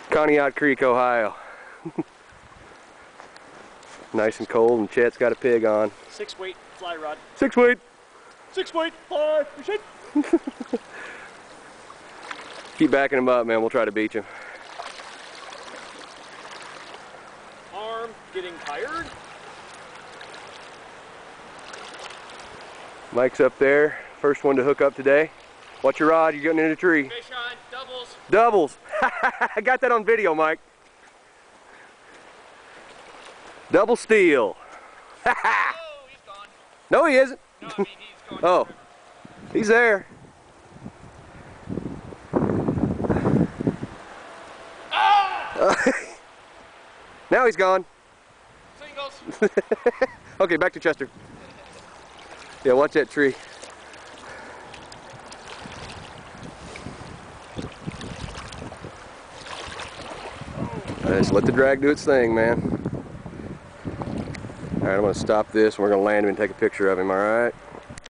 Conneaut Creek, Ohio. Nice and cold, and Chet's got a pig on. 6-weight fly rod. 6-weight. 6-weight fly fishing. Keep backing him up, man. We'll try to beat you. Arm getting tired. Mike's up there. First one to hook up today. Watch your rod. You're getting in a tree. Fish on. Doubles. Doubles. I got that on video, Mike. Double steel. Oh, he's gone. No, he isn't. No, I mean he's going. Oh, he's there. Oh! Now he's gone. Singles. Okay, back to Chester. Yeah, watch that tree. Just let the drag do its thing, man. Alright, I'm going to stop this and we're going to land him and take a picture of him, alright?